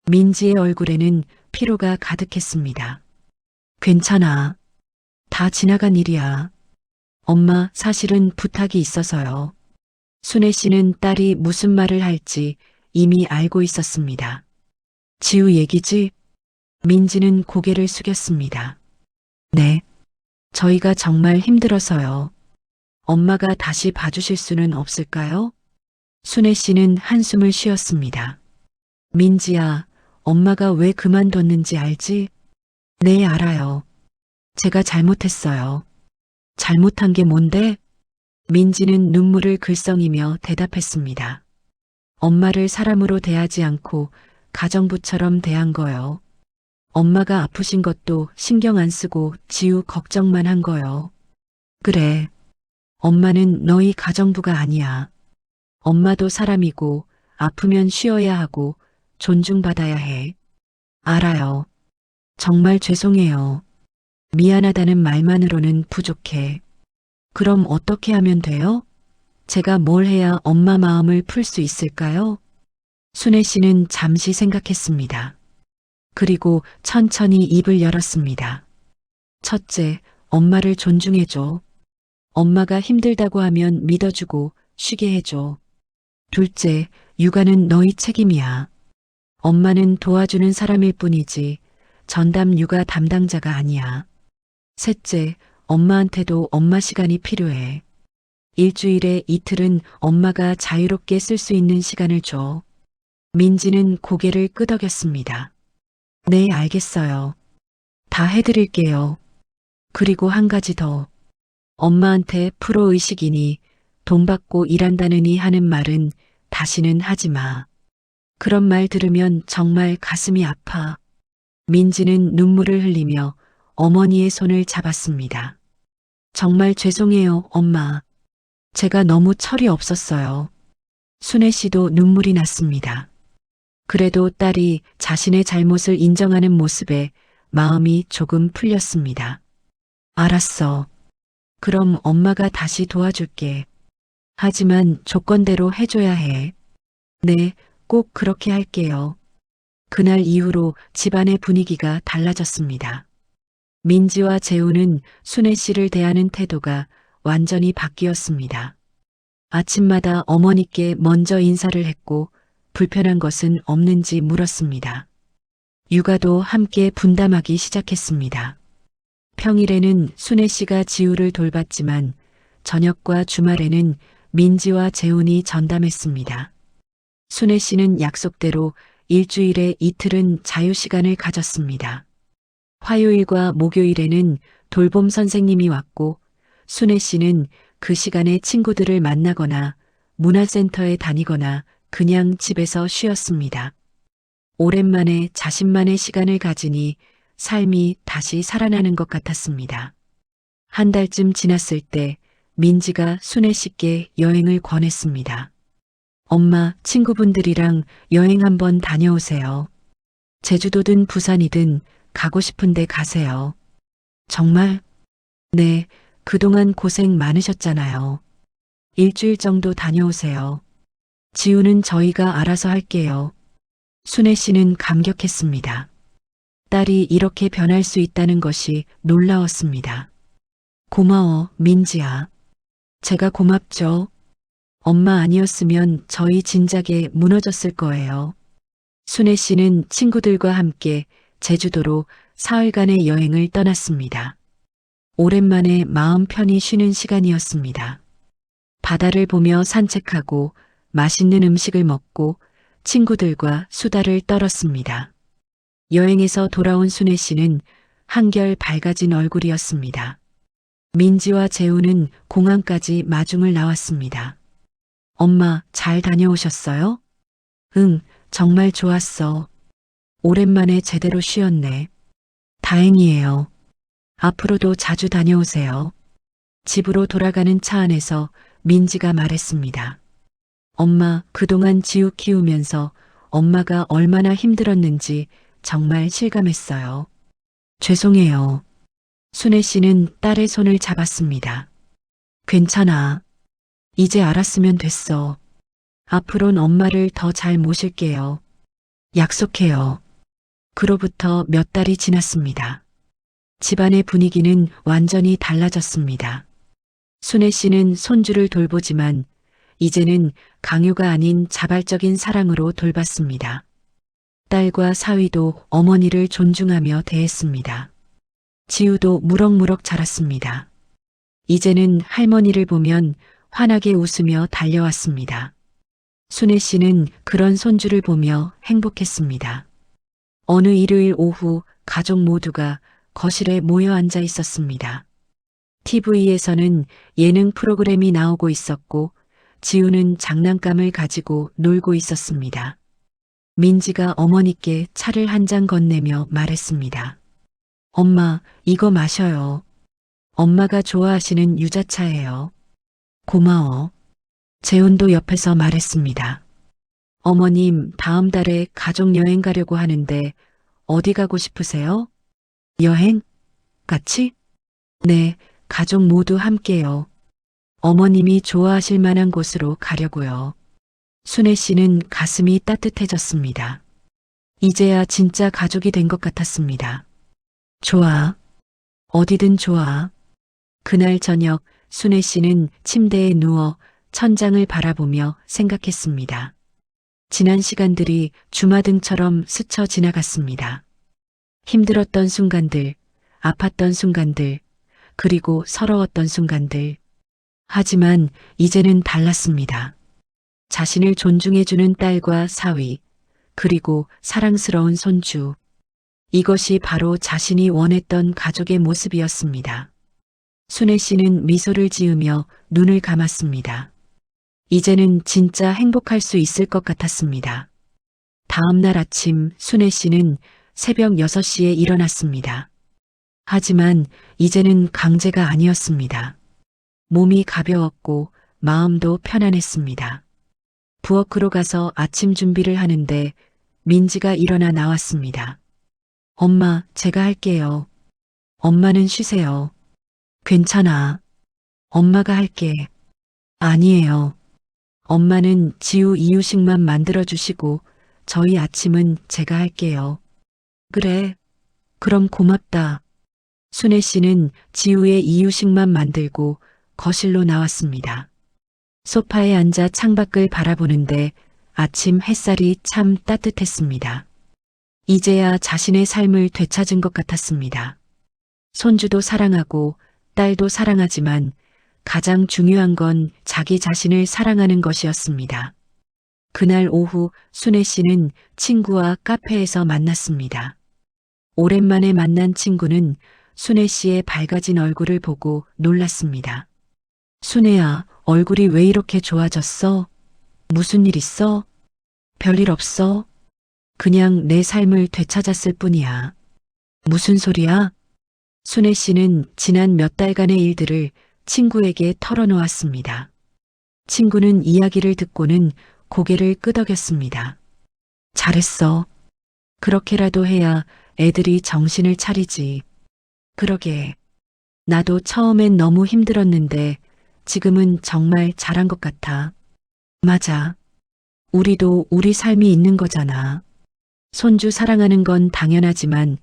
민지의 얼굴에는 피로가 가득했습니다. 괜찮아. 다 지나간 일이야. 엄마, 사실은 부탁이 있어서요. 순애 씨는 딸이 무슨 말을 할지 이미 알고 있었습니다. 지우 얘기지? 민지는 고개를 숙였습니다. 네. 저희가 정말 힘들어서요. 엄마가 다시 봐주실 수는 없을까요? 순애 씨는 한숨을 쉬었습니다. 민지야, 엄마가 왜 그만뒀는지 알지? 네, 알아요. 제가 잘못했어요. 잘못한 게 뭔데? 민지는 눈물을 글썽이며 대답했습니다. 엄마를 사람으로 대하지 않고 가정부처럼 대한 거요. 엄마가 아프신 것도 신경 안 쓰고 지우 걱정만 한 거요. 그래. 엄마는 너희 가정부가 아니야. 엄마도 사람이고 아프면 쉬어야 하고 존중받아야 해. 알아요. 정말 죄송해요. 미안하다는 말만으로는 부족해. 그럼 어떻게 하면 돼요? 제가 뭘 해야 엄마 마음을 풀 수 있을까요? 순애 씨는 잠시 생각했습니다. 그리고 천천히 입을 열었습니다. 첫째, 엄마를 존중해줘. 엄마가 힘들다고 하면 믿어주고 쉬게 해줘. 둘째, 육아는 너희 책임이야. 엄마는 도와주는 사람일 뿐이지 전담 육아 담당자가 아니야. 셋째, 엄마한테도 엄마 시간이 필요해. 일주일에 이틀은 엄마가 자유롭게 쓸 수 있는 시간을 줘. 민지는 고개를 끄덕였습니다. 네, 알겠어요. 다 해드릴게요. 그리고 한 가지 더. 엄마한테 프로의식이니 돈 받고 일한다느니 하는 말은 다시는 하지 마. 그런 말 들으면 정말 가슴이 아파. 민지는 눈물을 흘리며 어머니의 손을 잡았습니다. 정말 죄송해요, 엄마. 제가 너무 철이 없었어요. 순애 씨도 눈물이 났습니다. 그래도 딸이 자신의 잘못을 인정하는 모습에 마음이 조금 풀렸습니다. 알았어. 그럼 엄마가 다시 도와줄게. 하지만 조건대로 해줘야 해. 네, 꼭 그렇게 할게요. 그날 이후로 집안의 분위기가 달라졌습니다. 민지와 재우는 순애 씨를 대하는 태도가 완전히 바뀌었습니다. 아침마다 어머니께 먼저 인사를 했고 불편한 것은 없는지 물었습니다. 육아도 함께 분담하기 시작했습니다. 평일에는 순애 씨가 지우를 돌봤지만 저녁과 주말에는 민지와 재훈이 전담했습니다. 순애 씨는 약속대로 일주일에 이틀은 자유시간을 가졌습니다. 화요일과 목요일에는 돌봄 선생님이 왔고 순애 씨는 그 시간에 친구들을 만나거나 문화센터에 다니거나 그냥 집에서 쉬었습니다. 오랜만에 자신만의 시간을 가지니 삶이 다시 살아나는 것 같았습니다. 한 달쯤 지났을 때 민지가 순애 씨께 여행을 권했습니다. 엄마, 친구분들이랑 여행 한번 다녀오세요. 제주도든 부산이든 가고 싶은데 가세요. 정말? 네, 그동안 고생 많으셨잖아요. 일주일 정도 다녀오세요. 지우는 저희가 알아서 할게요. 순애 씨는 감격했습니다. 딸이 이렇게 변할 수 있다는 것이 놀라웠습니다. 고마워, 민지야. 제가 고맙죠. 엄마 아니었으면 저희 진작에 무너졌을 거예요. 순애 씨는 친구들과 함께 제주도로 사흘간의 여행을 떠났습니다. 오랜만에 마음 편히 쉬는 시간이었습니다. 바다를 보며 산책하고 맛있는 음식을 먹고 친구들과 수다를 떨었습니다. 여행에서 돌아온 순애 씨는 한결 밝아진 얼굴이었습니다. 민지와 재우는 공항까지 마중을 나왔습니다. 엄마, 잘 다녀오셨어요? 응, 정말 좋았어. 오랜만에 제대로 쉬었네. 다행이에요. 앞으로도 자주 다녀오세요. 집으로 돌아가는 차 안에서 민지가 말했습니다. 엄마, 그동안 지우 키우면서 엄마가 얼마나 힘들었는지 정말 실감했어요. 죄송해요. 순애 씨는 딸의 손을 잡았습니다. 괜찮아. 이제 알았으면 됐어. 앞으론 엄마를 더 잘 모실게요. 약속해요. 그로부터 몇 달이 지났습니다. 집안의 분위기는 완전히 달라졌습니다. 순애 씨는 손주를 돌보지만 이제는 강요가 아닌 자발적인 사랑으로 돌봤습니다. 딸과 사위도 어머니를 존중하며 대했습니다. 지우도 무럭무럭 자랐습니다. 이제는 할머니를 보면 환하게 웃으며 달려왔습니다. 순애 씨는 그런 손주를 보며 행복했습니다. 어느 일요일 오후 가족 모두가 거실에 모여 앉아 있었습니다. TV에서는 예능 프로그램이 나오고 있었고 지우는 장난감을 가지고 놀고 있었습니다. 민지가 어머니께 차를 한 잔 건네며 말했습니다. 엄마, 이거 마셔요. 엄마가 좋아하시는 유자차예요. 고마워. 재훈도 옆에서 말했습니다. 어머님, 다음 달에 가족 여행 가려고 하는데 어디 가고 싶으세요? 여행? 같이? 네, 가족 모두 함께요. 어머님이 좋아하실 만한 곳으로 가려고요. 순애 씨는 가슴이 따뜻해졌습니다. 이제야 진짜 가족이 된 것 같았습니다. 좋아. 어디든 좋아. 그날 저녁 순애 씨는 침대에 누워 천장을 바라보며 생각했습니다. 지난 시간들이 주마등처럼 스쳐 지나갔습니다. 힘들었던 순간들, 아팠던 순간들, 그리고 서러웠던 순간들. 하지만 이제는 달랐습니다. 자신을 존중해주는 딸과 사위, 그리고 사랑스러운 손주. 이것이 바로 자신이 원했던 가족의 모습이었습니다. 순애 씨는 미소를 지으며 눈을 감았습니다. 이제는 진짜 행복할 수 있을 것 같았습니다. 다음 날 아침 순애 씨는 새벽 6시에 일어났습니다. 하지만 이제는 강제가 아니었습니다. 몸이 가벼웠고 마음도 편안했습니다. 부엌으로 가서 아침 준비를 하는데 민지가 일어나 나왔습니다. 엄마, 제가 할게요. 엄마는 쉬세요. 괜찮아. 엄마가 할게. 아니에요. 엄마는 지우 이유식만 만들어주시고 저희 아침은 제가 할게요. 그래. 그럼 고맙다. 순애 씨는 지우의 이유식만 만들고 거실로 나왔습니다. 소파에 앉아 창밖을 바라보는데 아침 햇살이 참 따뜻했습니다. 이제야 자신의 삶을 되찾은 것 같았습니다. 손주도 사랑하고 딸도 사랑하지만 가장 중요한 건 자기 자신을 사랑하는 것이었습니다. 그날 오후 순애 씨는 친구와 카페에서 만났습니다. 오랜만에 만난 친구는 순애 씨의 밝아진 얼굴을 보고 놀랐습니다. 순애야, 얼굴이 왜 이렇게 좋아졌어? 무슨 일 있어? 별일 없어? 그냥 내 삶을 되찾았을 뿐이야. 무슨 소리야? 순애 씨는 지난 몇 달간의 일들을 친구에게 털어놓았습니다. 친구는 이야기를 듣고는 고개를 끄덕였습니다. 잘했어. 그렇게라도 해야 애들이 정신을 차리지. 그러게. 나도 처음엔 너무 힘들었는데 지금은 정말 잘한 것 같아. 맞아. 우리도 우리 삶이 있는 거잖아. 손주 사랑하는 건 당연하지만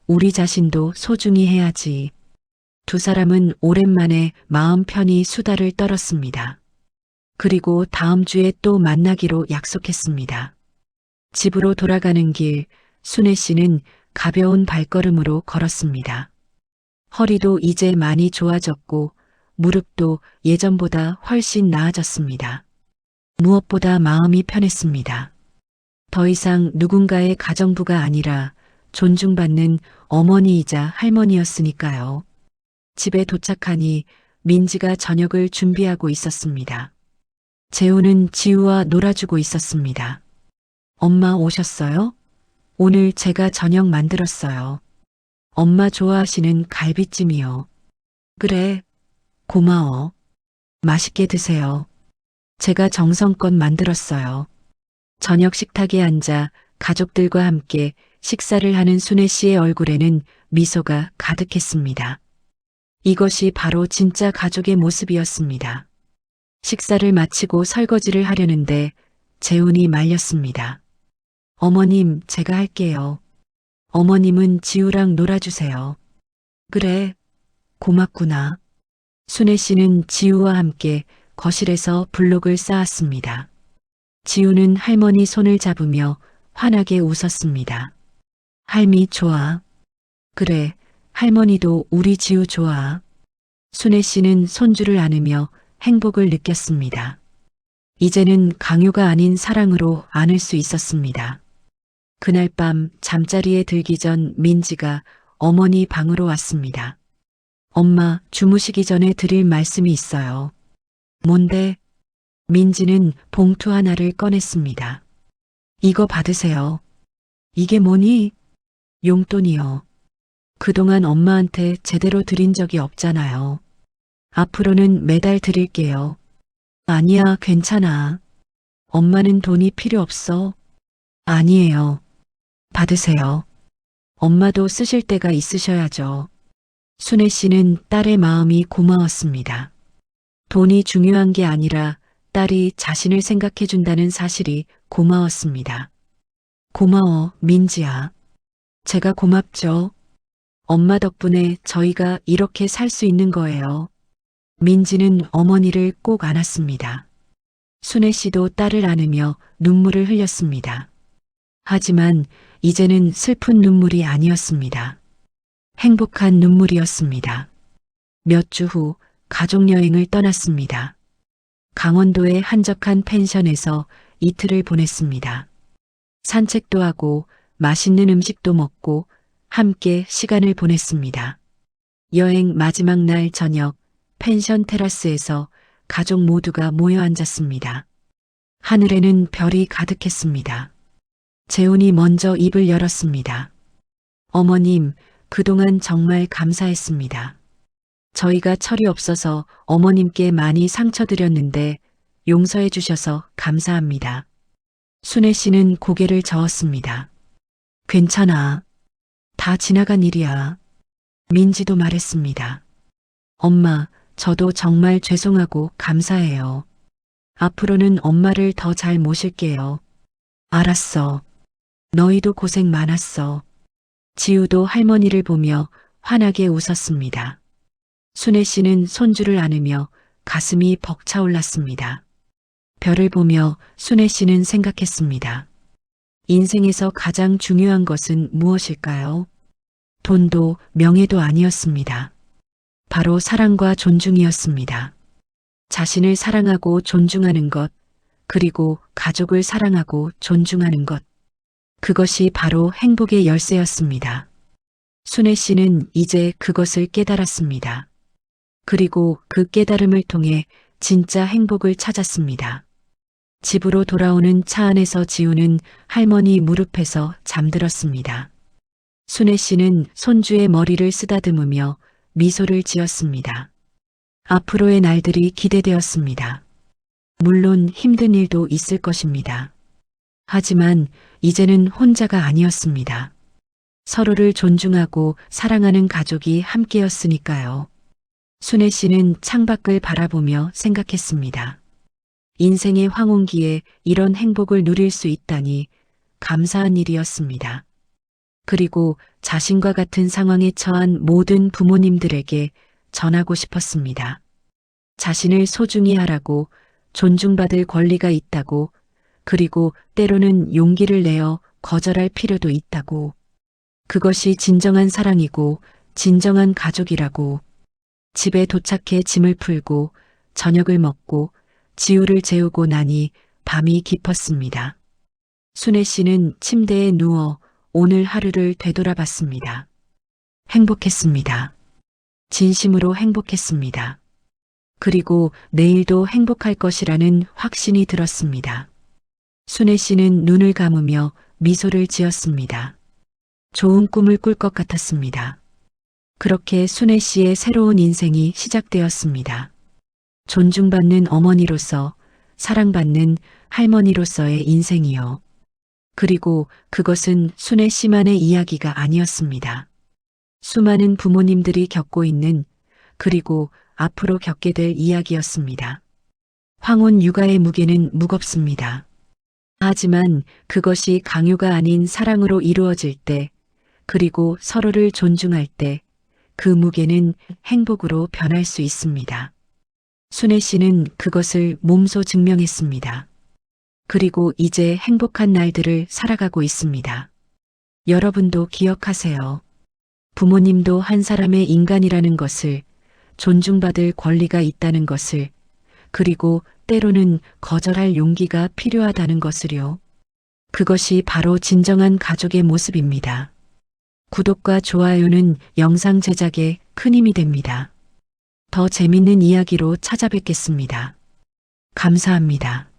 우리 자신도 소중히 해야지. 두 사람은 오랜만에 마음 편히 수다를 떨었습니다. 그리고 다음 주에 또 만나기로 약속했습니다. 집으로 돌아가는 길, 순애 씨는 가벼운 발걸음으로 걸었습니다. 허리도 이제 많이 좋아졌고 무릎도 예전보다 훨씬 나아졌습니다. 무엇보다 마음이 편했습니다. 더 이상 누군가의 가정부가 아니라 존중받는 어머니이자 할머니였으니까요. 집에 도착하니 민지가 저녁을 준비하고 있었습니다. 재우는 지우와 놀아주고 있었습니다. 엄마 오셨어요? 오늘 제가 저녁 만들었어요. 엄마 좋아하시는 갈비찜이요. 그래, 고마워. 맛있게 드세요. 제가 정성껏 만들었어요. 저녁 식탁에 앉아 가족들과 함께 식사를 하는 순애 씨의 얼굴에는 미소가 가득했습니다. 이것이 바로 진짜 가족의 모습이었습니다. 식사를 마치고 설거지를 하려는데 재훈이 말렸습니다. 어머님, 제가 할게요. 어머님은 지우랑 놀아주세요. 그래, 고맙구나. 순애 씨는 지우와 함께 거실에서 블록을 쌓았습니다. 지우는 할머니 손을 잡으며 환하게 웃었습니다. 할미 좋아. 그래, 할머니도 우리 지우 좋아. 순애 씨는 손주를 안으며 행복을 느꼈습니다. 이제는 강요가 아닌 사랑으로 안을 수 있었습니다. 그날 밤 잠자리에 들기 전 민지가 어머니 방으로 왔습니다. 엄마, 주무시기 전에 드릴 말씀이 있어요. 뭔데? 민지는 봉투 하나를 꺼냈습니다. 이거 받으세요. 이게 뭐니? 용돈이요. 그동안 엄마한테 제대로 드린 적이 없잖아요. 앞으로는 매달 드릴게요. 아니야, 괜찮아. 엄마는 돈이 필요 없어. 아니에요. 받으세요. 엄마도 쓰실 때가 있으셔야죠. 순애 씨는 딸의 마음이 고마웠습니다. 돈이 중요한 게 아니라 딸이 자신을 생각해 준다는 사실이 고마웠습니다. 고마워, 민지야. 제가 고맙죠. 엄마 덕분에 저희가 이렇게 살 수 있는 거예요. 민지는 어머니를 꼭 안았습니다. 순애 씨도 딸을 안으며 눈물을 흘렸습니다. 하지만 이제는 슬픈 눈물이 아니었습니다. 행복한 눈물이었습니다. 몇 주 후 가족여행을 떠났습니다. 강원도의 한적한 펜션에서 이틀을 보냈습니다. 산책도 하고 맛있는 음식도 먹고 함께 시간을 보냈습니다. 여행 마지막 날 저녁 펜션 테라스에서 가족 모두가 모여 앉았습니다. 하늘에는 별이 가득했습니다. 재훈이 먼저 입을 열었습니다. 어머님, 그동안 정말 감사했습니다. 저희가 철이 없어서 어머님께 많이 상처드렸는데 용서해 주셔서 감사합니다. 순애 씨는 고개를 저었습니다. 괜찮아. 다 지나간 일이야. 민지도 말했습니다. 엄마, 저도 정말 죄송하고 감사해요. 앞으로는 엄마를 더 잘 모실게요. 알았어. 너희도 고생 많았어. 지우도 할머니를 보며 환하게 웃었습니다. 순애 씨는 손주를 안으며 가슴이 벅차올랐습니다. 별을 보며 순애 씨는 생각했습니다. 인생에서 가장 중요한 것은 무엇일까요? 돈도 명예도 아니었습니다. 바로 사랑과 존중이었습니다. 자신을 사랑하고 존중하는 것, 그리고 가족을 사랑하고 존중하는 것. 그것이 바로 행복의 열쇠였습니다. 순애 씨는 이제 그것을 깨달았습니다. 그리고 그 깨달음을 통해 진짜 행복을 찾았습니다. 집으로 돌아오는 차 안에서 지우는 할머니 무릎에서 잠들었습니다. 순애 씨는 손주의 머리를 쓰다듬으며 미소를 지었습니다. 앞으로의 날들이 기대되었습니다. 물론 힘든 일도 있을 것입니다. 하지만 이제는 혼자가 아니었습니다. 서로를 존중하고 사랑하는 가족이 함께였으니까요. 순애 씨는 창밖을 바라보며 생각했습니다. 인생의 황혼기에 이런 행복을 누릴 수 있다니 감사한 일이었습니다. 그리고 자신과 같은 상황에 처한 모든 부모님들에게 전하고 싶었습니다. 자신을 소중히 하라고, 존중받을 권리가 있다고, 그리고 때로는 용기를 내어 거절할 필요도 있다고. 그것이 진정한 사랑이고 진정한 가족이라고. 집에 도착해 짐을 풀고 저녁을 먹고 지우를 재우고 나니 밤이 깊었습니다. 순애 씨는 침대에 누워 오늘 하루를 되돌아봤습니다. 행복했습니다. 진심으로 행복했습니다. 그리고 내일도 행복할 것이라는 확신이 들었습니다. 순애 씨는 눈을 감으며 미소를 지었습니다. 좋은 꿈을 꿀 것 같았습니다. 그렇게 순애 씨의 새로운 인생이 시작되었습니다. 존중받는 어머니로서, 사랑받는 할머니로서의 인생이요. 그리고 그것은 순애 씨만의 이야기가 아니었습니다. 수많은 부모님들이 겪고 있는, 그리고 앞으로 겪게 될 이야기였습니다. 황혼 육아의 무게는 무겁습니다. 하지만 그것이 강요가 아닌 사랑으로 이루어질 때, 그리고 서로를 존중할 때, 그 무게는 행복으로 변할 수 있습니다. 순애 씨는 그것을 몸소 증명했습니다. 그리고 이제 행복한 날들을 살아가고 있습니다. 여러분도 기억하세요. 부모님도 한 사람의 인간이라는 것을, 존중받을 권리가 있다는 것을, 그리고 때로는 거절할 용기가 필요하다는 것을요. 그것이 바로 진정한 가족의 모습입니다. 구독과 좋아요는 영상 제작에 큰 힘이 됩니다. 더 재밌는 이야기로 찾아뵙겠습니다. 감사합니다.